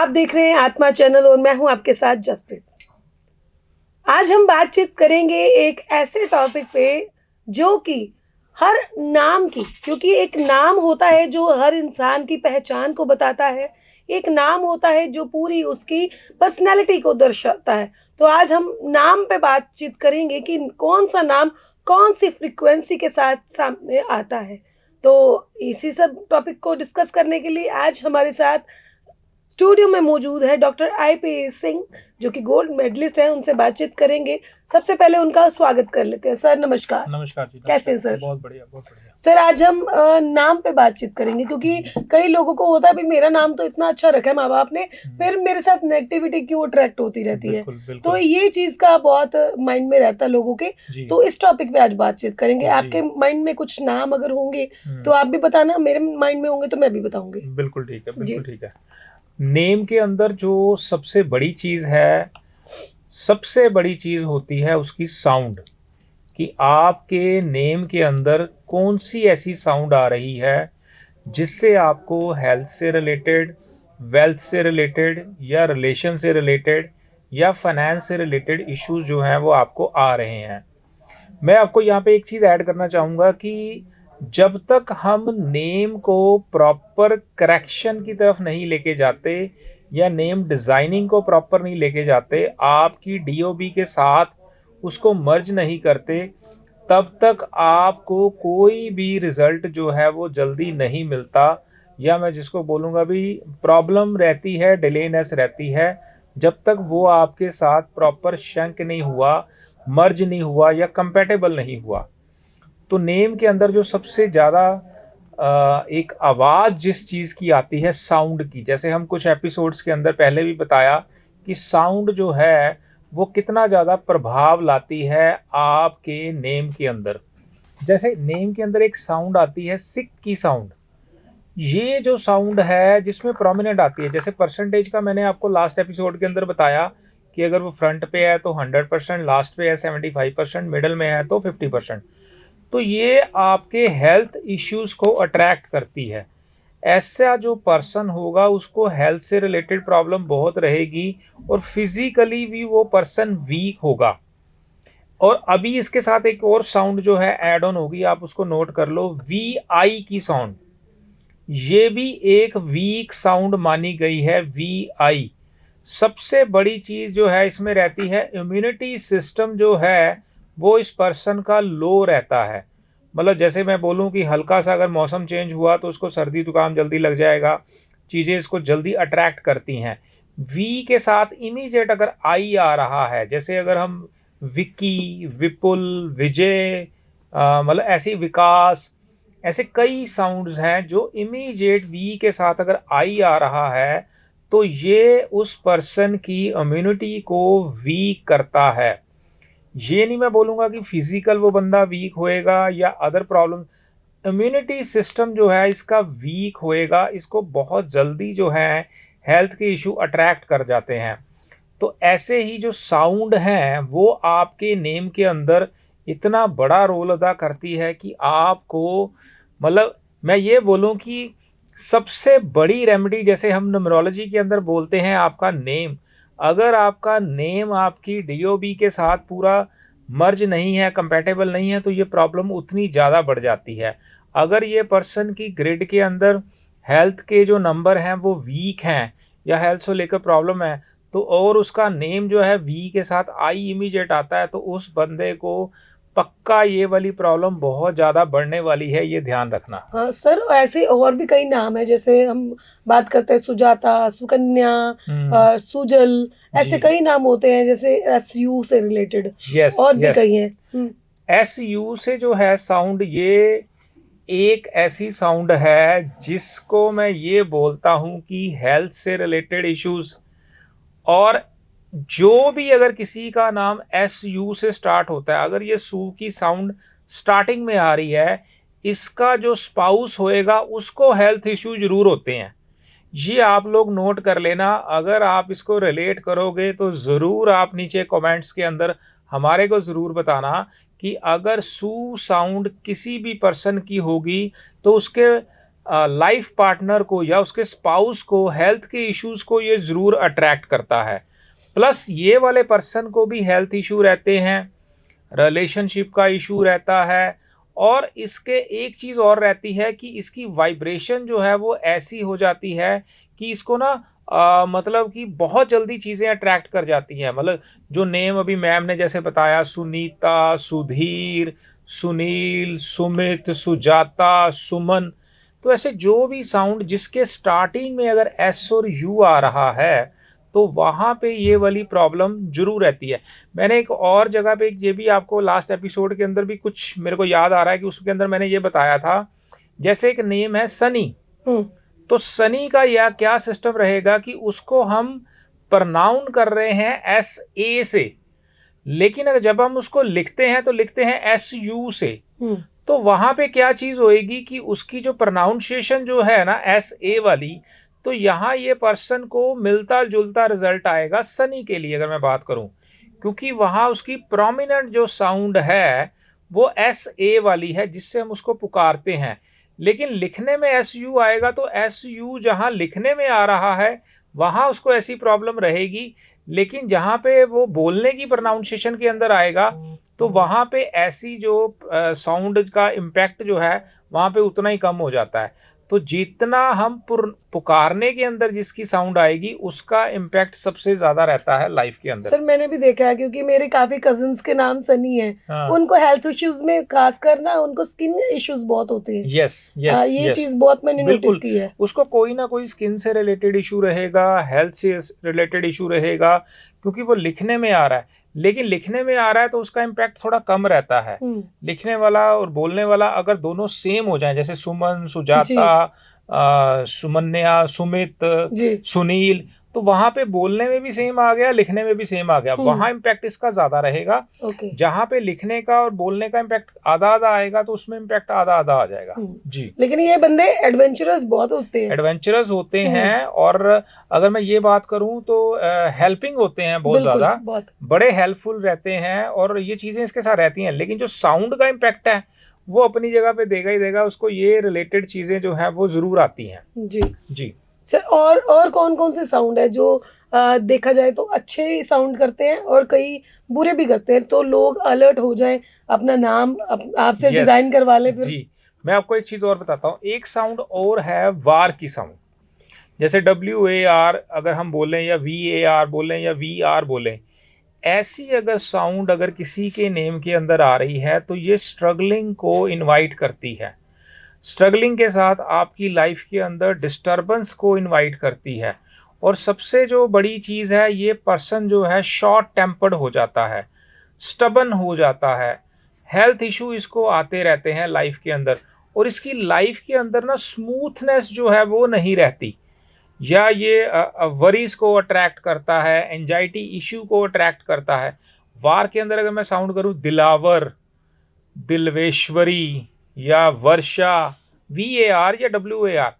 आप देख रहे हैं आत्मा चैनल और मैं हूं आपके साथ जसप्रीत। आज हम बातचीत करेंगे एक ऐसे टॉपिक पे जो कि हर नाम की, क्योंकि एक नाम होता है जो हर इंसान की पहचान को बताता है, एक नाम होता है जो पूरी उसकी पर्सनैलिटी को दर्शाता है। तो आज हम नाम पे बातचीत करेंगे कि कौन सा नाम कौन सी फ्रीक्वेंसी के साथ सामने आता है। तो इसी सब टॉपिक को डिस्कस करने के लिए आज हमारे साथ स्टूडियो में मौजूद है डॉक्टर IP सिंह, जो कि गोल्ड मेडलिस्ट हैं। उनसे बातचीत करेंगे। सबसे पहले उनका स्वागत कर लेते हैं। सर नमस्कार। नमस्कार जी। कैसे हैं सर? बहुत बढ़िया, बहुत बढ़िया। सर आज हम नाम पे बातचीत करेंगे, क्योंकि कई लोगों को होता है भी मेरा नाम तो इतना अच्छा रखा है माँ बाप ने, फिर मेरे साथ नेगेटिविटी क्यों अट्रैक्ट होती रहती है। बिल्कुल। तो ये चीज का बहुत माइंड में रहता है लोगों के। तो इस टॉपिक पे आज बातचीत करेंगे। आपके माइंड में कुछ नाम अगर होंगे तो आप भी बताना, मेरे माइंड में होंगे तो मैं भी बताऊंगी। बिल्कुल ठीक है, बिल्कुल ठीक है। नेम के अंदर जो सबसे बड़ी चीज है, सबसे बड़ी चीज होती है उसकी साउंड, कि आपके नेम के अंदर कौन सी ऐसी साउंड आ रही है जिससे आपको हेल्थ से रिलेटेड, वेल्थ से रिलेटेड, या रिलेशन से रिलेटेड, या फाइनेंस से रिलेटेड इश्यूज जो हैं वो आपको आ रहे हैं। मैं आपको यहाँ पे एक चीज़ ऐड करना चाहूँगा कि जब तक हम नेम को प्रॉपर करेक्शन की तरफ नहीं लेके जाते, या नेम डिज़ाइनिंग को प्रॉपर नहीं लेके जाते, आपकी DOB के साथ उसको मर्ज नहीं करते, तब तक आपको कोई भी रिज़ल्ट जो है वो जल्दी नहीं मिलता, या मैं जिसको बोलूँगा भी प्रॉब्लम रहती है, डिलेनेस रहती है, जब तक वो आपके साथ प्रॉपर शंक नहीं हुआ, मर्ज नहीं हुआ, या कंपैटिबल नहीं हुआ। तो नेम के अंदर जो सबसे ज़्यादा एक आवाज़ जिस चीज़ की आती है, साउंड की, जैसे हम कुछ एपिसोड्स के अंदर पहले भी बताया कि साउंड जो है वो कितना ज़्यादा प्रभाव लाती है आपके नेम के अंदर। जैसे नेम के अंदर एक साउंड आती है सिक की साउंड। ये जो साउंड है जिसमें प्रोमिनेंट आती है, जैसे परसेंटेज का मैंने आपको लास्ट एपिसोड के अंदर बताया कि अगर वो फ्रंट पे है तो 100%, लास्ट पे है 75%, मिडल में है तो 50%। तो ये आपके हेल्थ इश्यूज को अट्रैक्ट करती है। ऐसा जो पर्सन होगा उसको हेल्थ से रिलेटेड प्रॉब्लम बहुत रहेगी, और फिजिकली भी वो पर्सन वीक होगा। और अभी इसके साथ एक और साउंड जो है ऐड ऑन होगी, आप उसको नोट कर लो, VI की साउंड। ये भी एक वीक साउंड मानी गई है, VI। सबसे बड़ी चीज जो है इसमें रहती है, इम्यूनिटी सिस्टम जो है वो इस पर्सन का लो रहता है। मतलब जैसे मैं बोलूं कि हल्का सा अगर मौसम चेंज हुआ तो उसको सर्दी जुकाम जल्दी लग जाएगा, चीज़ें इसको जल्दी अट्रैक्ट करती हैं। वी के साथ इमीडिएट अगर आई आ रहा है, जैसे अगर हम विक्की, विपुल, विजय, मतलब ऐसी विकास, ऐसे कई साउंड्स हैं जो इमीडिएट वी के साथ अगर आई आ रहा है तो ये उस पर्सन की इम्यूनिटी को वीक करता है। ये नहीं मैं बोलूँगा कि फिजिकल वो बंदा वीक होएगा या अदर प्रॉब्लम, इम्यूनिटी सिस्टम जो है इसका वीक होएगा, इसको बहुत जल्दी जो है हेल्थ के इशू अट्रैक्ट कर जाते हैं। तो ऐसे ही जो साउंड हैं वो आपके नेम के अंदर इतना बड़ा रोल अदा करती है कि आपको, मतलब मैं ये बोलूँ कि सबसे बड़ी रेमेडी, जैसे हम न्यूमरोलॉजी के अंदर बोलते हैं आपका नेम, अगर आपका नेम आपकी DOB के साथ पूरा मर्ज नहीं है, कंपैटिबल नहीं है, तो ये प्रॉब्लम उतनी ज़्यादा बढ़ जाती है। अगर ये पर्सन की ग्रिड के अंदर हेल्थ के जो नंबर हैं वो वीक हैं, या हेल्थ से लेकर प्रॉब्लम है, तो और उसका नेम जो है वी के साथ आई इमीडिएट आता है, तो उस बंदे को पक्का ये वाली प्रॉब्लम बहुत ज़्यादा बढ़ने वाली है, ये ध्यान रखना। हाँ सर, ऐसे और भी कई नाम है, जैसे हम बात करते हैं सुजाता, सुकन्या, सुजल, ऐसे कई नाम होते हैं, जैसे SU से रिलेटेड। और भी कई हैं। SU से जो है साउंड, ये एक ऐसी साउंड है जिसको मैं ये बोलता हूँ कि हेल्थ से रिलेटेड इश्यूज, और जो भी अगर किसी का नाम SU से स्टार्ट होता है, अगर ये सू की साउंड स्टार्टिंग में आ रही है, इसका जो स्पाउस होएगा उसको हेल्थ इश्यू जरूर होते हैं। ये आप लोग नोट कर लेना। अगर आप इसको रिलेट करोगे तो ज़रूर आप नीचे कमेंट्स के अंदर हमारे को ज़रूर बताना कि अगर सू साउंड किसी भी पर्सन की होगी तो उसके लाइफ पार्टनर को या उसके स्पाउस को, हेल्थ के इश्यूज को ये ज़रूर अट्रैक्ट करता है। प्लस ये वाले पर्सन को भी हेल्थ इशू रहते हैं, रिलेशनशिप का इशू रहता है, और इसके एक चीज़ और रहती है कि इसकी वाइब्रेशन जो है वो ऐसी हो जाती है कि इसको ना मतलब कि बहुत जल्दी चीज़ें अट्रैक्ट कर जाती हैं। मतलब जो नेम अभी मैम ने जैसे बताया, सुनीता, सुधीर, सुनील, सुमित, सुजाता, सुमन, तो ऐसे जो भी साउंड जिसके स्टार्टिंग में अगर एस और यू आ रहा है तो वहाँ पे ये वाली प्रॉब्लम जरूर रहती है। मैंने एक और जगह पे ये भी आपको लास्ट एपिसोड के अंदर भी कुछ मेरे को याद आ रहा है कि उसके अंदर मैंने ये बताया था, जैसे एक नेम है सनी, तो सनी का यह क्या सिस्टम रहेगा कि उसको हम प्रनाउन कर रहे हैं एस ए से, लेकिन अगर जब हम उसको लिखते हैं तो लिखते हैं एस यू से, तो वहां पे क्या चीज होएगी कि उसकी जो प्रोनाउंसिएशन जो है ना एस ए वाली, तो यहाँ ये पर्सन को मिलता जुलता रिजल्ट आएगा सनी के लिए अगर मैं बात करूं, क्योंकि वहां उसकी प्रोमिनेंट जो साउंड है वो एस ए वाली है जिससे हम उसको पुकारते हैं। लेकिन लिखने में एस यू आएगा तो एस यू जहाँ लिखने में आ रहा है वहाँ उसको ऐसी प्रॉब्लम रहेगी, लेकिन जहाँ पे वो बोलने की प्रोनाउंसिएशन के अंदर आएगा तो वहाँ पे ऐसी जो साउंड का इम्पैक्ट जो है वहाँ पे उतना ही कम हो जाता है। तो जितना हम पुकारने के अंदर जिसकी साउंड आएगी उसका इम्पैक्ट सबसे ज्यादा रहता है लाइफ के अंदर। सर मैंने भी देखा है, क्योंकि मेरे काफी कजिन्स के नाम सनी है। हाँ। उनको हेल्थ इश्यूज में खासकर ना उनको स्किन इश्यूज बहुत होते हैं। यस यस ये चीज बहुत मैंने नोटिस की है। उसको कोई ना कोई स्किन से रिलेटेड इशू रहेगा, हेल्थ से रिलेटेड इशू रहेगा, क्योंकि वो लिखने में आ रहा है, लेकिन लिखने में आ रहा है तो उसका इम्पैक्ट थोड़ा कम रहता है। लिखने वाला और बोलने वाला अगर दोनों सेम हो जाएं, जैसे सुमन, सुजाता, सुमन्या, सुमित, सुनील, तो वहां पे बोलने में भी सेम आ गया, लिखने में भी सेम आ गया, वहां इम्पैक्ट इसका ज्यादा रहेगा। जहां पे लिखने का और बोलने का इम्पैक्ट आधा आधा आएगा तो उसमें इम्पैक्ट आधा आधा आ जाएगा। जी, लेकिन ये बंदे एडवेंचरस बहुत होते हैं, एडवेंचरस होते हैं, और अगर मैं ये बात करूं तो हेल्पिंग होते हैं बहुत ज्यादा, बड़े हेल्पफुल रहते हैं, और ये चीजें इसके साथ रहती हैं। लेकिन जो साउंड का इम्पैक्ट है वो अपनी जगह पे देगा ही देगा, उसको ये रिलेटेड चीजें जो है वो जरूर आती हैं। जी जी सर, और कौन कौन से साउंड है जो देखा जाए तो अच्छे साउंड करते हैं और कई बुरे भी करते हैं, तो लोग अलर्ट हो जाएं, अपना नाम आपसे डिजाइन करवा ले। फिर जी, मैं आपको एक चीज और बताता हूँ। एक साउंड और है वार की साउंड, जैसे WAR अगर हम बोलें या VAR बोलें या VR बोलें, ऐसी अगर साउंड अगर किसी के नेम के अंदर आ रही है तो ये स्ट्रगलिंग को इनवाइट करती है, स्ट्रगलिंग के साथ आपकी लाइफ के अंदर डिस्टर्बेंस को इनवाइट करती है। और सबसे जो बड़ी चीज़ है, ये पर्सन जो है शॉर्ट टेम्पर्ड हो जाता है, स्टबन हो जाता है, हेल्थ इशू इसको आते रहते हैं लाइफ के अंदर, और इसकी लाइफ के अंदर ना स्मूथनेस जो है वो नहीं रहती, या ये वरीज को अट्रैक्ट करता है, एंजाइटी इशू को अट्रैक्ट करता है। वार के अंदर अगर मैं साउंड करूं दिलावर, दिलवेश्वरी या वर्षा, VAR या WAR,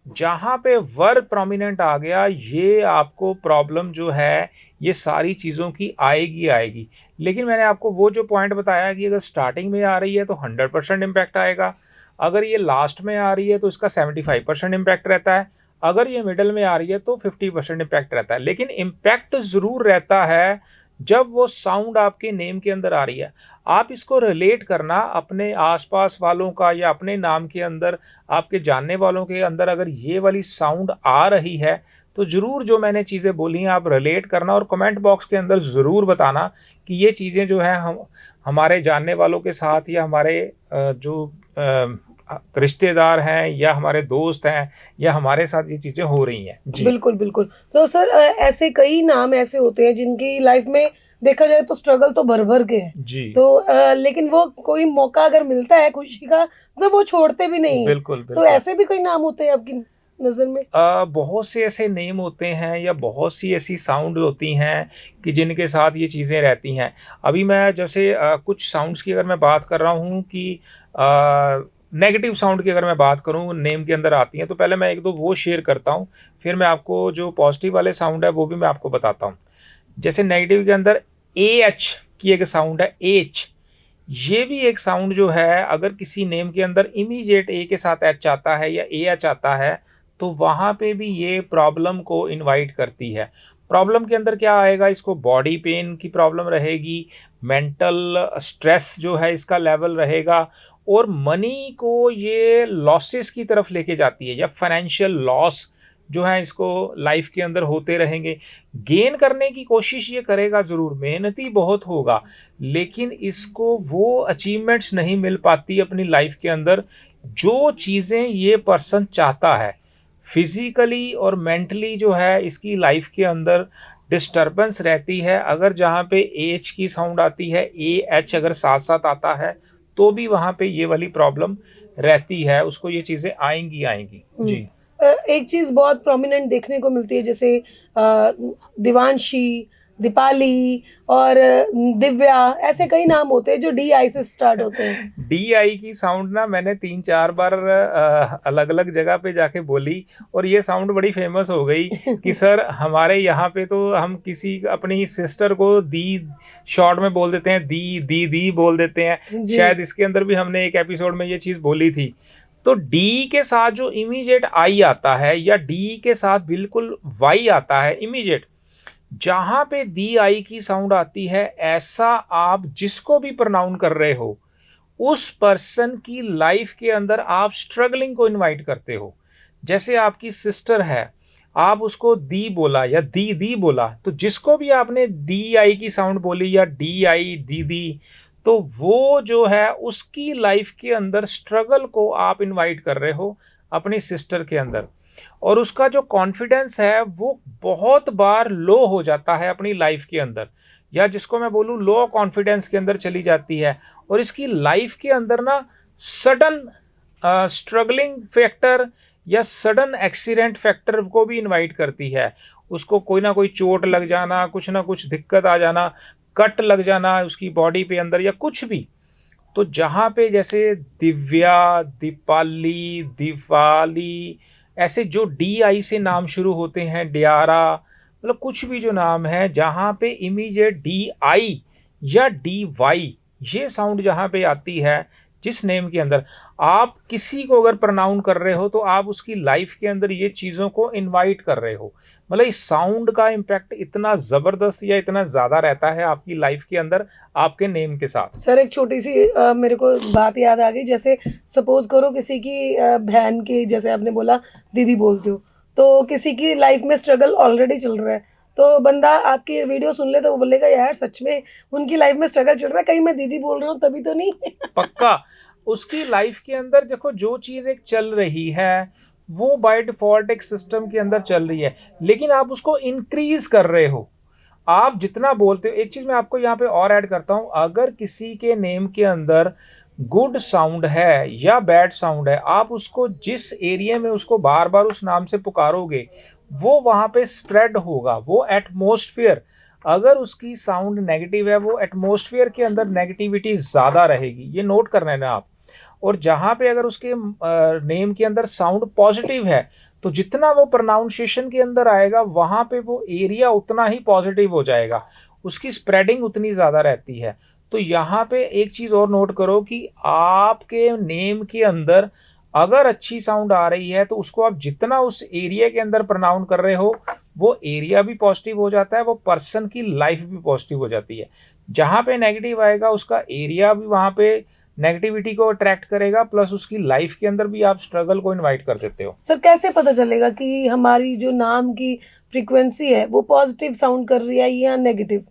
जहाँ पे वर प्रोमिनेंट आ गया, ये आपको प्रॉब्लम जो है ये सारी चीज़ों की आएगी। लेकिन मैंने आपको वो जो पॉइंट बताया कि अगर स्टार्टिंग में आ रही है तो 100% इम्पैक्ट आएगा, अगर ये लास्ट में आ रही है तो इसका 75% इम्पैक्ट रहता है, अगर ये मिडल में आ रही है तो 50% इम्पैक्ट रहता है। लेकिन इम्पैक्ट ज़रूर रहता है जब वो साउंड आपके नेम के अंदर आ रही है। आप इसको रिलेट करना अपने आसपास वालों का या अपने नाम के अंदर, आपके जानने वालों के अंदर अगर ये वाली साउंड आ रही है तो ज़रूर जो मैंने चीज़ें बोली हैं आप रिलेट करना, और कमेंट बॉक्स के अंदर ज़रूर बताना कि ये चीज़ें जो है हम हमारे जानने वालों के साथ या हमारे जो रिश्तेदार हैं या हमारे दोस्त हैं या हमारे साथ ये चीजें हो रही हैं। जी बिल्कुल बिल्कुल। तो सर ऐसे कई नाम ऐसे होते हैं जिनकी लाइफ में देखा जाए तो स्ट्रगल तो भर भर के है जी, तो लेकिन वो कोई मौका अगर मिलता है खुशी का तो वो छोड़ते भी नहीं। बिल्कुल। तो ऐसे भी कोई नाम होते हैं आपकी नजर में? बहुत से ऐसे नेम होते हैं या बहुत सी ऐसी साउंड होती हैं कि जिनके साथ ये चीज़ें रहती हैं। अभी मैं जैसे कुछ साउंड्स की अगर मैं बात कर रहा हूँ कि नेगेटिव साउंड की अगर मैं बात करूं नेम के अंदर आती हैं, तो पहले मैं एक दो वो शेयर करता हूं, फिर मैं आपको जो पॉजिटिव वाले साउंड है वो भी मैं आपको बताता हूं। जैसे नेगेटिव के अंदर AH की एक साउंड है, H, ये भी एक साउंड जो है, अगर किसी नेम के अंदर इमीडिएट ए के साथ एच आता है या ए एच आता है, तो वहाँ पे भी ये प्रॉब्लम को इनवाइट करती है। प्रॉब्लम के अंदर क्या आएगा, इसको बॉडी पेन की प्रॉब्लम रहेगी, मेंटल स्ट्रेस जो है इसका लेवल रहेगा, और मनी को ये लॉसेस की तरफ लेके जाती है, या फाइनेंशियल लॉस जो है इसको लाइफ के अंदर होते रहेंगे। गेन करने की कोशिश ये करेगा ज़रूर, मेहनती बहुत होगा, लेकिन इसको वो अचीवमेंट्स नहीं मिल पाती अपनी लाइफ के अंदर जो चीज़ें ये पर्सन चाहता है। फिजिकली और मेंटली जो है इसकी लाइफ के अंदर डिस्टर्बेंस रहती है। अगर जहाँ पे एच की साउंड आती है, ए एच अगर साथ साथ आता है, तो भी वहाँ पे ये वाली प्रॉब्लम रहती है, उसको ये चीज़ें आएंगी। जी। एक चीज बहुत प्रोमिनेंट देखने को मिलती है, जैसे दिवांशी, दीपाली और दिव्या, ऐसे कई नाम होते हैं जो डी आई से स्टार्ट होते हैं। डी आई की साउंड ना मैंने 3-4 बार अलग अलग जगह पे जाके बोली, और ये साउंड बड़ी फेमस हो गई कि सर हमारे यहाँ पे तो हम किसी अपनी सिस्टर को दी शॉर्ट में बोल देते हैं, दी बोल देते हैं। शायद इसके अंदर भी हमने एक एपिसोड में ये चीज़ बोली थी। तो डी के साथ जो इमीडिएट आई आता है, या डी के साथ बिल्कुल वाई आता है इमीडिएट, जहां पे दी आई की साउंड आती है, ऐसा आप जिसको भी प्रोनाउन कर रहे हो उस पर्सन की लाइफ के अंदर आप स्ट्रगलिंग को इनवाइट करते हो। जैसे आपकी सिस्टर है, आप उसको दी बोला या दी बोला, तो जिसको भी आपने डी आई की साउंड बोली या डी आई दी, तो वो जो है उसकी लाइफ के अंदर स्ट्रगल को आप इनवाइट कर रहे हो अपनी सिस्टर के अंदर, और उसका जो कॉन्फिडेंस है वो बहुत बार लो हो जाता है अपनी लाइफ के अंदर, या जिसको मैं बोलूँ लो कॉन्फिडेंस के अंदर चली जाती है, और इसकी लाइफ के अंदर ना सडन स्ट्रगलिंग फैक्टर या सडन एक्सीडेंट फैक्टर को भी इनवाइट करती है। उसको कोई ना कोई चोट लग जाना, कुछ ना कुछ दिक्कत आ जाना, कट लग जाना उसकी बॉडी पे अंदर, या कुछ भी। तो जहाँ पे जैसे दिव्या, दीपाली, दिवाली, ऐसे जो डी आई से नाम शुरू होते हैं, डियारा, मतलब कुछ भी जो नाम है जहाँ पे इमीडिएट डी आई या डी वाई ये साउंड जहाँ पे आती है, जिस नेम के अंदर आप किसी को अगर प्रोनाउन कर रहे हो, तो आप उसकी लाइफ के अंदर ये चीज़ों को इनवाइट कर रहे हो। मतलब इस साउंड का इम्पैक्ट इतना ज़बरदस्त या इतना ज़्यादा रहता है आपकी लाइफ के अंदर आपके नेम के साथ। सर एक छोटी सी मेरे को बात याद आ गई, जैसे सपोज करो किसी की बहन की, जैसे आपने बोला दीदी बोलते हो, तो किसी की लाइफ में स्ट्रगल ऑलरेडी चल रहा है, तो बंदा आपकी वीडियो सुन ले तो वो बोलेगा यार सच में उनकी लाइफ में स्ट्रगल चल रहा है, कहीं मैं दीदी बोल रहा हूँ तभी तो नहीं। पक्का उसकी लाइफ के अंदर देखो जो चीज़ एक चल रही है वो बाय डिफॉल्ट एक सिस्टम के अंदर चल रही है, लेकिन आप उसको इंक्रीज कर रहे हो। आप जितना बोलते हो, एक चीज़ मैं आपको यहाँ पे और ऐड करता हूँ, अगर किसी के नेम के अंदर गुड साउंड है या बैड साउंड है, आप उसको जिस एरिया में उसको बार बार उस नाम से पुकारोगे वो वहाँ पे स्प्रेड होगा, वो एटमॉस्फेयर। अगर उसकी साउंड नेगेटिव है, वो एटमॉस्फेयर के अंदर नेगेटिविटी ज़्यादा रहेगी, ये नोट करना है ना आप। और जहाँ पे अगर उसके नेम के अंदर साउंड पॉजिटिव है, तो जितना वो प्रोनाउंसिएशन के अंदर आएगा वहाँ पे वो एरिया उतना ही पॉजिटिव हो जाएगा, उसकी स्प्रेडिंग उतनी ज़्यादा रहती है। तो यहाँ पे एक चीज़ और नोट करो कि आपके नेम के अंदर अगर अच्छी साउंड आ रही है, तो उसको आप जितना उस एरिया के अंदर प्रोनाउंस कर रहे हो वो एरिया भी पॉजिटिव हो जाता है, वो पर्सन की लाइफ भी पॉजिटिव हो जाती है। जहाँ पे नेगेटिव आएगा उसका एरिया भी वहाँ पे नेगेटिविटी को अट्रैक्ट करेगा, प्लस उसकी लाइफ के अंदर भी आप स्ट्रगल को इनवाइट कर देते हो। सर कैसे पता चलेगा कि हमारी जो नाम की फ्रीक्वेंसी है वो पॉजिटिव साउंड कर रही है या नेगेटिव?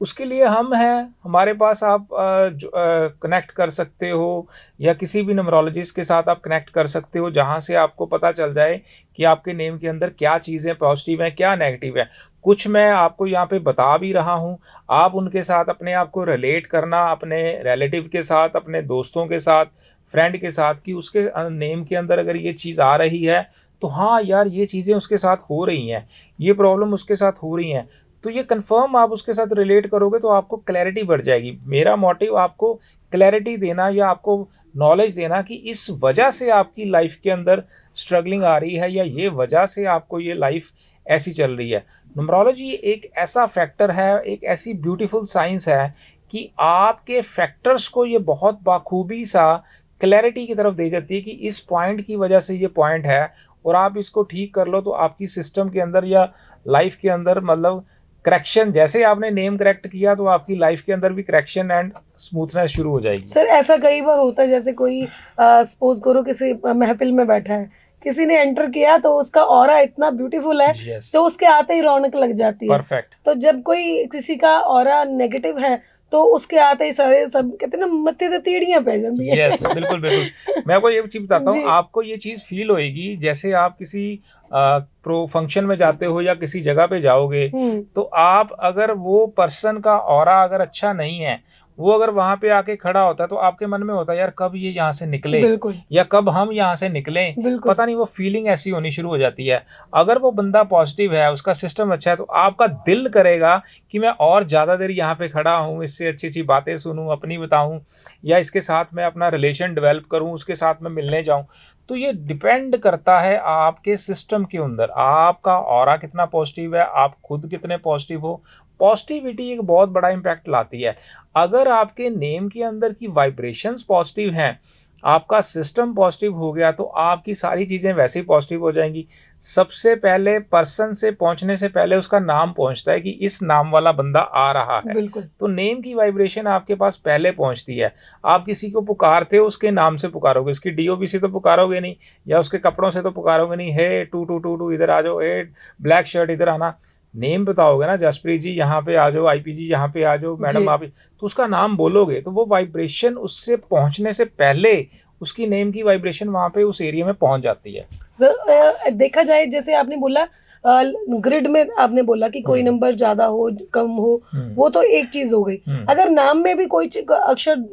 उसके लिए हम हैं, हमारे पास आप कनेक्ट कर सकते हो, या किसी भी न्यूमरोलॉजिस्ट के साथ आप कनेक्ट कर सकते हो, जहाँ से आपको पता चल जाए कि आपके नेम के अंदर क्या चीज़ें पॉजिटिव हैं, क्या नेगेटिव है। कुछ मैं आपको यहाँ पे बता भी रहा हूँ, आप उनके साथ अपने आप को रिलेट करना, अपने रिलेटिव के साथ, अपने दोस्तों के साथ, फ्रेंड के साथ, कि उसके नेम के अंदर अगर ये चीज़ आ रही है तो हाँ यार ये चीज़ें उसके साथ हो रही हैं, ये प्रॉब्लम उसके साथ हो रही हैं, तो ये कंफर्म आप उसके साथ रिलेट करोगे तो आपको क्लैरिटी बढ़ जाएगी। मेरा मोटिव आपको क्लैरिटी देना या आपको नॉलेज देना कि इस वजह से आपकी लाइफ के अंदर स्ट्रगलिंग आ रही है, या ये वजह से आपको ये लाइफ ऐसी चल रही है। न्यूमरोलॉजी एक ऐसा फैक्टर है, एक ऐसी ब्यूटीफुल साइंस है कि आपके फैक्टर्स को ये बहुत बाखूबी सा क्लैरिटी की तरफ दे जाती है कि इस पॉइंट की वजह से ये पॉइंट है, और आप इसको ठीक कर लो तो आपकी सिस्टम के अंदर या लाइफ के अंदर मतलब करेक्शन, जैसे आपने नेम करेक्ट किया तो आपकी लाइफ के अंदर भी करेक्शन एंड स्मूथनेस शुरू हो जाएगी। सर ऐसा कई बार होता है, जैसे कोई सपोज करो किसी महफिल में बैठा है, किसी ने एंटर किया तो उसका ऑरा इतना ब्यूटीफुल है, Yes. तो उसके आते ही रौनक लग जाती है। परफेक्ट। तो जब कोई किसी का ऑरा नेगेटिव है तो उसके आते ही सारे सब कहते हैं ना, मत्थे ते तीड़ियां पै जाती है। यस, बिल्कुल बिल्कुल। मैं आपको ये चीज बताता हूँ, जी। आपको ये चीज फील होएगी जैसे आप किसी प्रो फंक्शन में जाते हो या किसी जगह पे जाओगे, तो आप अगर वो पर्सन का ऑरा अगर अच्छा नहीं है, वो अगर वहां पे आके खड़ा होता है तो आपके मन में होता है यार कब ये यहाँ से निकले, बिल्कुल या कब हम यहाँ से निकलें, बिल्कुल। पता नहीं, वो फीलिंग ऐसी होनी शुरू हो जाती है। अगर वो बंदा पॉजिटिव है, उसका सिस्टम अच्छा है, तो आपका दिल करेगा कि मैं और ज़्यादा देर यहाँ पे खड़ा हूँ, इससे अच्छी अच्छी बातें सुनूँ, अपनी बताऊँ, या इसके साथ मैं अपना रिलेशन डेवलप करूँ, उसके साथ मैं मिलने जाऊँ। तो ये डिपेंड करता है आपके सिस्टम के अंदर आपका ऑरा कितना पॉजिटिव है, आप खुद कितने पॉजिटिव हो। पॉजिटिविटी एक बहुत बड़ा इम्पैक्ट लाती है। अगर आपके नेम के अंदर की वाइब्रेशंस पॉजिटिव हैं, आपका सिस्टम पॉजिटिव हो गया, तो आपकी सारी चीज़ें वैसे ही पॉजिटिव हो जाएंगी। सबसे पहले पर्सन से पहुंचने से पहले उसका नाम पहुंचता है कि इस नाम वाला बंदा आ रहा है, बिल्कुल। तो नेम की वाइब्रेशन आपके पास पहले पहुंचती है। आप किसी को पुकारते हो उसके नाम से पुकारोगे, उसकी डीओबी से तो पुकारोगे नहीं, या उसके कपड़ों से तो पुकारोगे नहीं, हे टू टू टू टू इधर आ जाओ, हे ब्लैक शर्ट इधर आना। नेम बताओगे ना, जसप्रीत जी यहाँ पे आ जाओ, आईपी जी यहाँ पे आ जाओ, मैडम आप, तो उसका नाम बोलोगे, तो वो वाइब्रेशन उससे पहुंचने से पहले उसकी नेम की वाइब्रेशन वहां पे उस एरिया में पहुंच जाती है। तो, देखा जाए जैसे आपने बोला ग्रिड में, आपने बोला कि कोई नंबर ज्यादा हो कम हो, वो तो एक चीज हो गई। अगर नाम में भी कोई अक्षर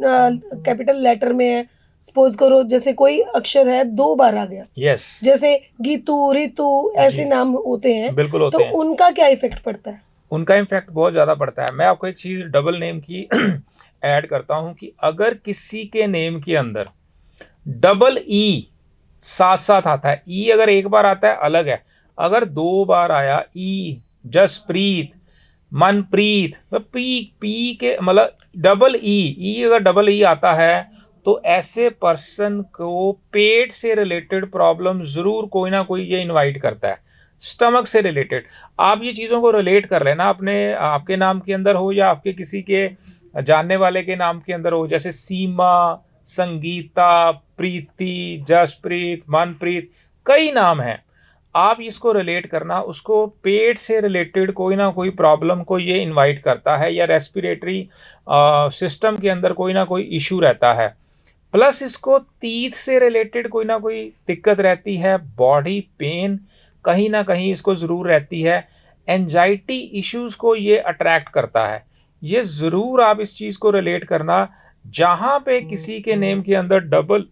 कैपिटल लेटर में है, सपोज करो जैसे कोई अक्षर है 2 बार आ गया, यस, जैसे गीतू, रितु, ऐसे नाम होते हैं, बिल्कुल होते तो हैं। उनका क्या इफेक्ट पड़ता है? उनका इम्पैक्ट बहुत ज़्यादा पड़ता है। मैं आपको एक चीज़ डबल नेम की ऐड करता हूँ कि अगर किसी के नेम के अंदर डबल ई साथ साथ आता है, ई अगर एक बार आता है अलग है, अगर 2 बार आया ई, जसप्रीत, मनप्रीत, पी पी के मतलब डबल ई अगर डबल ई आता है, तो ऐसे पर्सन को पेट से रिलेटेड प्रॉब्लम ज़रूर कोई ना कोई ये इनवाइट करता है, स्टमक से रिलेटेड। आप ये चीज़ों को रिलेट कर लेना, अपने आपके नाम के अंदर हो या आपके किसी के जानने वाले के नाम के अंदर हो, जैसे सीमा, संगीता, प्रीति, जसप्रीत, मनप्रीत, कई नाम हैं। आप इसको रिलेट करना, उसको पेट से रिलेटेड कोई ना कोई प्रॉब्लम को ये इनवाइट करता है, या रेस्पिरेटरी सिस्टम के अंदर कोई ना कोई इशू रहता है। प्लस इसको तीत से रिलेटेड कोई ना कोई दिक्कत रहती है, बॉडी पेन कहीं ना कहीं इसको ज़रूर रहती है, एंजाइटी इश्यूज़ को ये अट्रैक्ट करता है। ये ज़रूर आप इस चीज़ को रिलेट करना, जहाँ पे किसी के नेम के अंदर डबल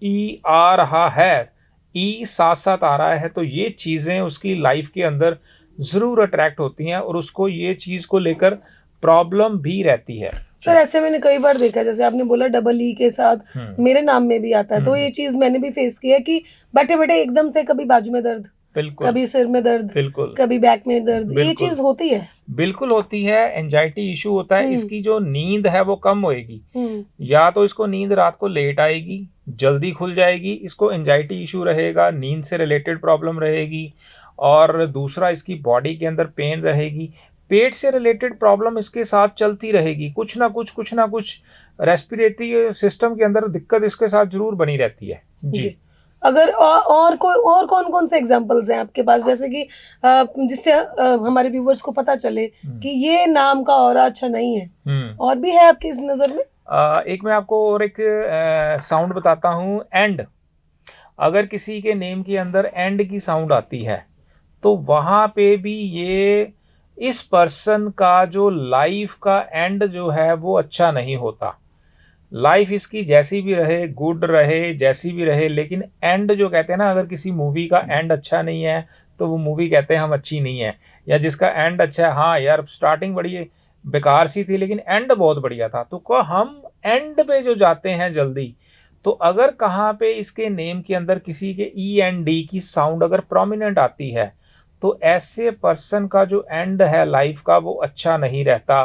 ई आ रहा है, ई साथ साथ आ रहा है, तो ये चीज़ें उसकी लाइफ के अंदर ज़रूर अट्रैक्ट होती हैं और उसको ये चीज़ को लेकर प्रॉब्लम भी रहती है। सर ऐसे मैंने कई बार देखा, जैसे आपने बोला डबल ई के साथ मेरे नाम में भी आता है, तो ये चीज मैंने भी फेस किया कि बैठे बैठे एकदम से कभी बाजू में दर्द, बिल्कुल, कभी सिर में दर्द, बिल्कुल, कभी बैक में दर्द, ये चीज होती है। बिल्कुल होती है, एंजाइटी इशू होता है। इसकी जो नींद है वो कम होएगी, या तो इसको नींद रात को लेट आएगी, जल्दी खुल जाएगी, इसको एंजाइटी इशू रहेगा, नींद से रिलेटेड प्रॉब्लम रहेगी, और दूसरा इसकी बॉडी के अंदर पेन रहेगी, पेट से रिलेटेड प्रॉब्लम इसके साथ चलती रहेगी, कुछ ना कुछ रेस्पिरेटरी सिस्टम के अंदर दिक्कत इसके साथ जरूर बनी रहती है। जी। अगर और कौन कौन से एग्जांपल्स हैं आपके पास, जैसे कि जिससे हमारे व्यूवर्स को पता चले कि ये नाम का ऑरा अच्छा नहीं है, और भी है आपकी इस नज़र में? एक मैं आपको और एक साउंड बताता हूँ, एंड। अगर किसी के नेम के अंदर एंड की साउंड आती है, तो वहाँ पे भी ये इस पर्सन का जो लाइफ का एंड जो है वो अच्छा नहीं होता। लाइफ इसकी जैसी भी रहे, गुड रहे, जैसी भी रहे, लेकिन एंड जो कहते हैं ना, अगर किसी मूवी का एंड अच्छा नहीं है तो वो मूवी कहते हैं हम अच्छी नहीं है, या जिसका एंड अच्छा है, हाँ यार स्टार्टिंग बड़ी बेकार सी थी लेकिन एंड बहुत बढ़िया था, तो को हम एंड पे जो जाते हैं जल्दी, तो अगर कहाँ पे इसके नेम के अंदर किसी के ई एंड डी की साउंड अगर प्रोमिनेंट आती है, तो ऐसे पर्सन का जो एंड है लाइफ का वो अच्छा नहीं रहता,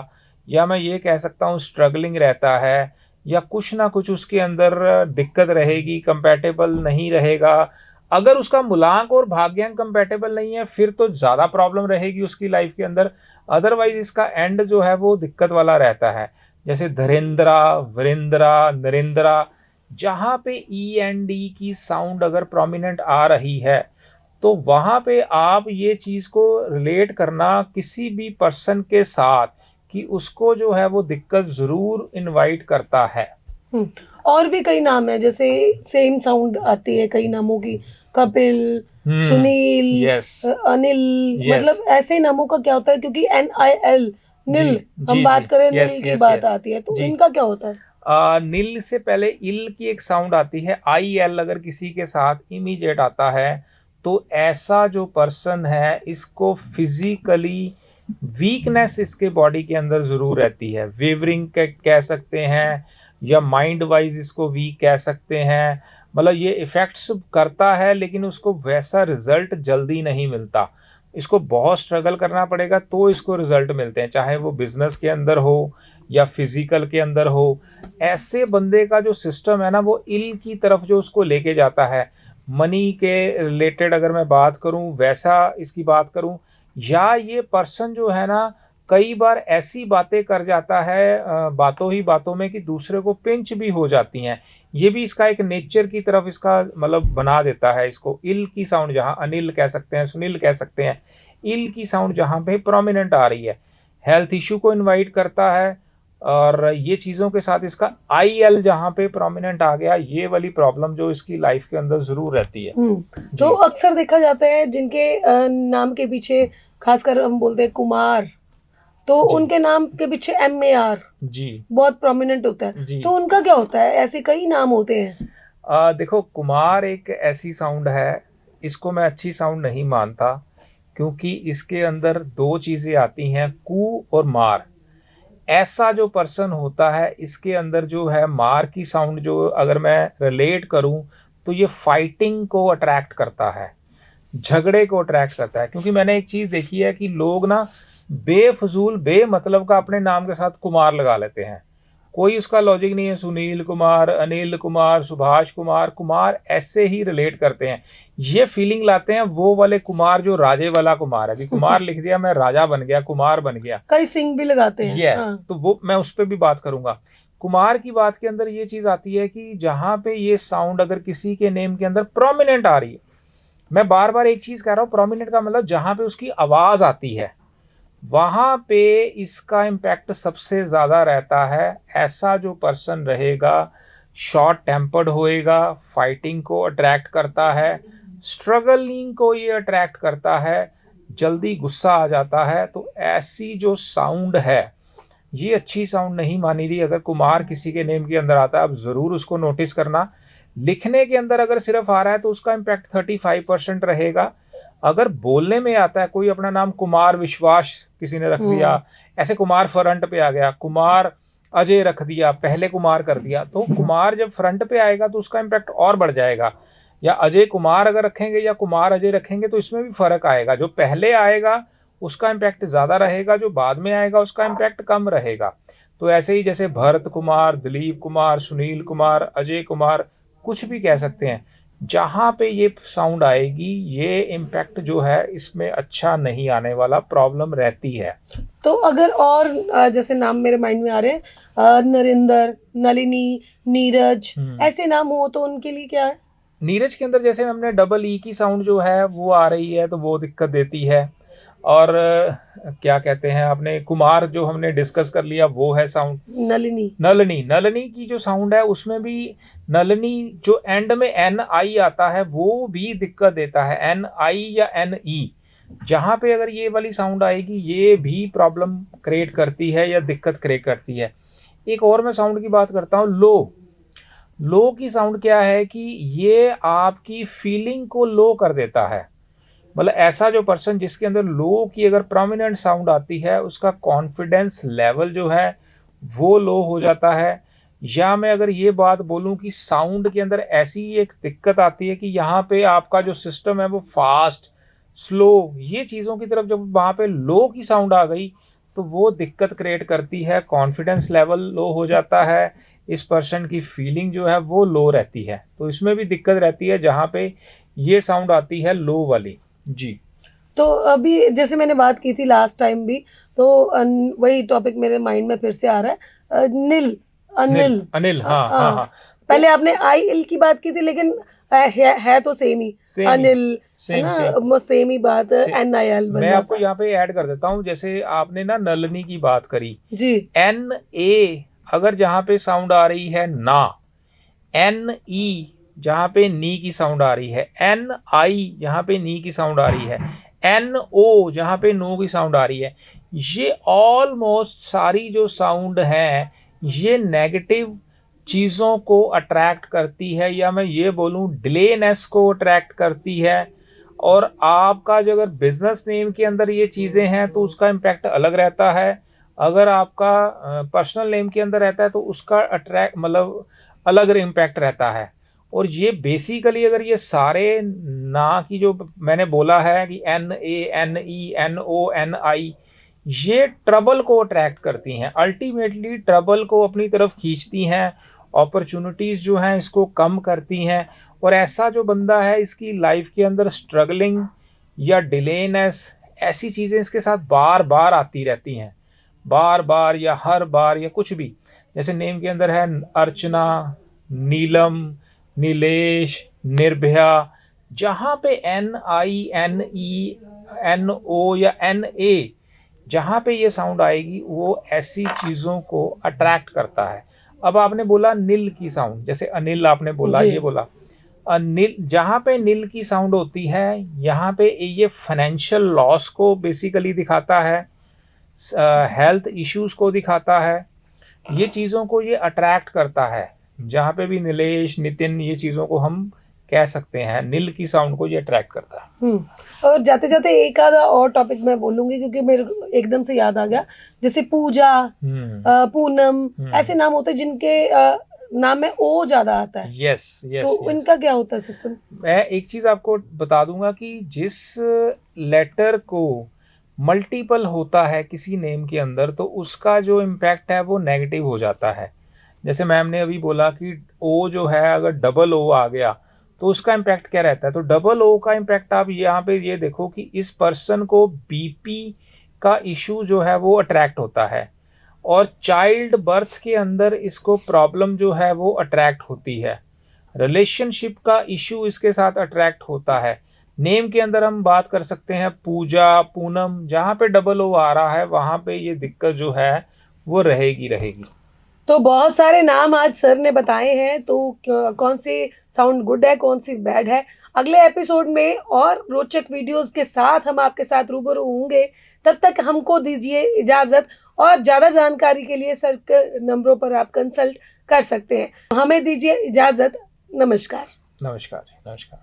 या मैं ये कह सकता हूँ स्ट्रगलिंग रहता है, या कुछ ना कुछ उसके अंदर दिक्कत रहेगी, कंपैटिबल नहीं रहेगा। अगर उसका मूलांक और भाग्यांक कंपैटिबल नहीं है फिर तो ज़्यादा प्रॉब्लम रहेगी उसकी लाइफ के अंदर। अदरवाइज इसका एंड जो है वो दिक्कत वाला रहता है। जैसे धरेंद्रा, वीरेंद्रा, नरेंद्रा, जहाँ पे ई एन डी की साउंड अगर प्रोमिनेंट आ रही है तो वहाँ पे आप ये चीज़ को रिलेट करना किसी भी पर्सन के साथ कि उसको जो है वो दिक्कत ज़रूर इनवाइट करता है। और भी कई नाम है जैसे सेम साउंड आती है कई नामों की, कपिल, सुनील, यस, अनिल, Yes. मतलब ऐसे नामों का क्या होता है? क्योंकि NIL नील हम बात करें, नील की बात आती है, तो इनका क्या होता है? नील से पहले इल की एक साउंड आती है, IL अगर किसी के साथ इमीडिएट आता है तो ऐसा जो पर्सन है इसको फिजिकली वीकनेस इसके बॉडी के अंदर जरूर रहती है। वेवरिंग कह सकते हैं, या माइंड वाइज इसको वीक कह सकते हैं। मतलब ये इफेक्ट्स करता है लेकिन उसको वैसा रिजल्ट जल्दी नहीं मिलता। इसको बहुत स्ट्रगल करना पड़ेगा तो इसको रिजल्ट मिलते हैं, चाहे वो बिजनेस के अंदर हो या फिजिकल के अंदर हो। ऐसे बंदे का जो सिस्टम है ना वो इल की तरफ जो उसको लेके जाता है। मनी के रिलेटेड अगर मैं बात करूं, वैसा इसकी बात करूं, या ये पर्सन जो है ना कई बार ऐसी बातें कर जाता है बातों ही बातों में कि दूसरे को पिंच भी हो जाती हैं। ये भी इसका एक नेचर की तरफ इसका मतलब बना देता है इसको। इल की साउंड जहाँ अनिल कह सकते हैं, सुनील कह सकते हैं, इल की साउंड जहाँ पे प्रोमिनेंट आ रही है हेल्थ इशू को इनवाइट करता है। और ये चीज़ों के साथ इसका IL जहाँ पे प्रोमिनेंट आ गया, ये वाली प्रॉब्लम जो इसकी लाइफ के अंदर जरूर रहती है। तो अक्सर देखा जाता है जिनके नाम के पीछे, खासकर हम बोलते हैं कुमार, तो उनके नाम के पीछे MAR जी बहुत प्रोमिनेंट होता है जी। तो उनका क्या होता है? ऐसे कई नाम होते हैं। देखो कुमार एक ऐसी साउंड है, इसको मैं अच्छी साउंड नहीं मानता क्योंकि इसके अंदर दो चीज़ें आती हैं, कू और मार। ऐसा जो पर्सन होता है इसके अंदर जो है मार की साउंड जो अगर मैं रिलेट करूं तो ये फाइटिंग को अट्रैक्ट करता है, झगड़े को अट्रैक्ट करता है। क्योंकि मैंने एक चीज़ देखी है कि लोग ना बेफजूल बेमतलब का अपने नाम के साथ कुमार लगा लेते हैं, कोई उसका लॉजिक नहीं है। सुनील कुमार, अनिल कुमार, सुभाष कुमार, कुमार ऐसे ही रिलेट करते हैं, ये फीलिंग लाते हैं वो वाले कुमार जो राजे वाला कुमार है। अभी कुमार लिख दिया, मैं राजा बन गया, कुमार बन गया। कई सिंह भी लगाते हैं। ये तो वो मैं उस पर भी बात करूंगा। कुमार की बात के अंदर ये चीज आती है कि जहां पे ये साउंड अगर किसी के नेम के अंदर प्रोमिनेंट आ रही है, मैं बार बार एक चीज कह रहा हूं, प्रोमिनेंट का मतलब जहां पे उसकी आवाज आती है वहां पे इसका इम्पैक्ट सबसे ज्यादा रहता है। ऐसा जो पर्सन रहेगा शॉर्ट टेम्पर्ड होएगा, फाइटिंग को अट्रैक्ट करता है, स्ट्रगलिंग को ये अट्रैक्ट करता है, जल्दी गुस्सा आ जाता है। तो ऐसी जो साउंड है ये अच्छी साउंड नहीं मानी रही। अगर कुमार किसी के नेम के अंदर आता है आप ज़रूर उसको नोटिस करना। लिखने के अंदर अगर सिर्फ आ रहा है तो उसका इम्पैक्ट 35% रहेगा। अगर बोलने में आता है, कोई अपना नाम कुमार विश्वास किसी ने रख दिया, ऐसे कुमार फ्रंट पे आ गया, कुमार अजय रख दिया, पहले कुमार कर दिया, तो कुमार जब फ्रंट पे आएगा तो उसका इम्पैक्ट और बढ़ जाएगा। या अजय कुमार अगर रखेंगे या कुमार अजय रखेंगे तो इसमें भी फर्क आएगा। जो पहले आएगा उसका इम्पैक्ट ज़्यादा रहेगा, जो बाद में आएगा उसका इम्पैक्ट कम रहेगा। तो ऐसे ही जैसे भरत कुमार, दिलीप कुमार, सुनील कुमार, अजय कुमार, कुछ भी कह सकते हैं, जहाँ पे ये साउंड आएगी ये इम्पैक्ट जो है इसमें अच्छा नहीं आने वाला, प्रॉब्लम रहती है। तो अगर और जैसे नाम मेरे माइंड में आ रहे हैं, नरेंद्र, नलिनी, नीरज, ऐसे नाम हो तो उनके लिए क्या है? नीरज के अंदर जैसे हमने डबल ई की साउंड जो है वो आ रही है तो वो दिक्कत देती है। और क्या कहते हैं आपने, कुमार जो हमने डिस्कस कर लिया वो है साउंड। नलिनी की जो साउंड है उसमें भी नलिनी जो एंड में NI आता है वो भी दिक्कत देता है, NI या NE। जहाँ पे अगर ये वाली साउंड आएगी ये भी प्रॉब्लम क्रिएट करती है या दिक्कत क्रिएट करती है। एक और मैं साउंड की बात करता हूँ, लो की साउंड क्या है कि ये आपकी फीलिंग को लो कर देता है। मतलब ऐसा जो पर्सन जिसके अंदर लो की अगर प्रोमिनेंट साउंड आती है उसका कॉन्फिडेंस लेवल जो है वो लो हो जाता है। या मैं अगर ये बात बोलूं कि साउंड के अंदर ऐसी एक दिक्कत आती है कि यहाँ पे आपका जो सिस्टम है वो फास्ट, स्लो, ये चीज़ों की तरफ जब वहाँ पे लो की साउंड आ गई तो वो दिक्कत क्रिएट करती है, कॉन्फिडेंस लेवल लो हो जाता है, इस पर्सन की फीलिंग जो है वो लो रहती है। तो इसमें भी दिक्कत रहती है जहाँ पे ये साउंड आती है लो वाली। जी। तो अभी जैसे मैंने बात की थी लास्ट टाइम भी, तो वही टॉपिक मेरे माइंड में फिर से आ रहा है, नील, अनिल। अनिल, हाँ हाँ हाँ। पहले आपने आई इल की बात की थी, लेकिन है तो सेम ही, अनिल, है ना, सेम ही बात, एन आई एल। मैं आपको यहाँ पे ऐड कर देता हूँ, जैसे आपने ना नलिनी की बात करी जी, एन ए अगर जहाँ पे साउंड आ रही है ना, एन ई जहाँ पे नी की साउंड आ रही है, एन आई जहाँ पे नी की साउंड आ रही है, एन ओ जहाँ पे नो की साउंड आ रही है, ये ऑलमोस्ट सारी जो साउंड है ये नेगेटिव चीज़ों को अट्रैक्ट करती है, या मैं ये बोलूँ डिलेनेस को अट्रैक्ट करती है। और आपका जो अगर बिजनेस नेम के अंदर ये चीज़ें हैं तो उसका इम्पैक्ट अलग रहता है, अगर आपका पर्सनल नेम के अंदर रहता है तो उसका अट्रैक्ट मतलब अलग इम्पैक्ट रहता है। और ये बेसिकली अगर ये सारे ना की जो मैंने बोला है कि N A N E N O N I, ये ट्रबल को अट्रैक्ट करती हैं, अल्टीमेटली ट्रबल को अपनी तरफ खींचती हैं, अपॉर्चुनिटीज़ जो हैं इसको कम करती हैं। और ऐसा जो बंदा है इसकी लाइफ के अंदर स्ट्रगलिंग या डिलेनेस ऐसी चीज़ें इसके साथ बार बार आती रहती हैं, बार बार या हर बार या कुछ भी। जैसे नेम के अंदर है अर्चना, नीलम, नीलेश, निर्भया, जहाँ पे N I N E N O या एन ए जहाँ पे ये साउंड आएगी वो ऐसी चीज़ों को अट्रैक्ट करता है। अब आपने बोला नील की साउंड, जैसे अनिल आपने बोला, ये बोला नील, जहाँ पे नील की साउंड होती है यहाँ पे ये फाइनेंशियल लॉस को बेसिकली दिखाता है, हेल्थ इश्यूज को दिखाता है, ये चीज़ों को ये अट्रैक्ट करता है। जहाँ पे भी नीलेश, नितिन, ये चीज़ों को हम कह सकते हैं, नील की साउंड को ये अट्रैक्ट करता है। और जाते जाते एक आधा और टॉपिक मैं बोलूंगी क्योंकि मेरे को एकदम से याद आ गया, जैसे पूजा, पूनम, ऐसे नाम होते हैं जिनके नाम में ओ ज्यादा आता है। Yes yes. तो इनका क्या होता है सिस्टम? मैं एक चीज आपको बता दूंगा कि जिस लेटर को मल्टीपल होता है किसी नेम के अंदर तो उसका जो इम्पैक्ट है वो नेगेटिव हो जाता है। जैसे मैम ने अभी बोला कि ओ जो है अगर डबल ओ आ गया तो उसका इम्पैक्ट क्या रहता है, तो डबल ओ का इम्पैक्ट आप यहाँ पे ये देखो कि इस पर्सन को बीपी का इशू जो है वो अट्रैक्ट होता है, और चाइल्ड बर्थ के अंदर इसको प्रॉब्लम जो है वो अट्रैक्ट होती है, रिलेशनशिप का इशू इसके साथ अट्रैक्ट होता है। नेम के अंदर हम बात कर सकते हैं पूजा, पूनम, जहाँ पे डबल ओ आ रहा है वहाँ पे ये दिक्कत जो है वो रहेगी। तो बहुत सारे नाम आज सर ने बताए हैं, तो कौन सी साउंड गुड है, कौन सी बैड है, अगले एपिसोड में और रोचक वीडियोस के साथ हम आपके साथ रूबरू होंगे। तब तक हमको दीजिए इजाज़त, और ज़्यादा जानकारी के लिए सर के नंबरों पर आप कंसल्ट कर सकते हैं। हमें दीजिए इजाज़त। नमस्कार। नमस्कार।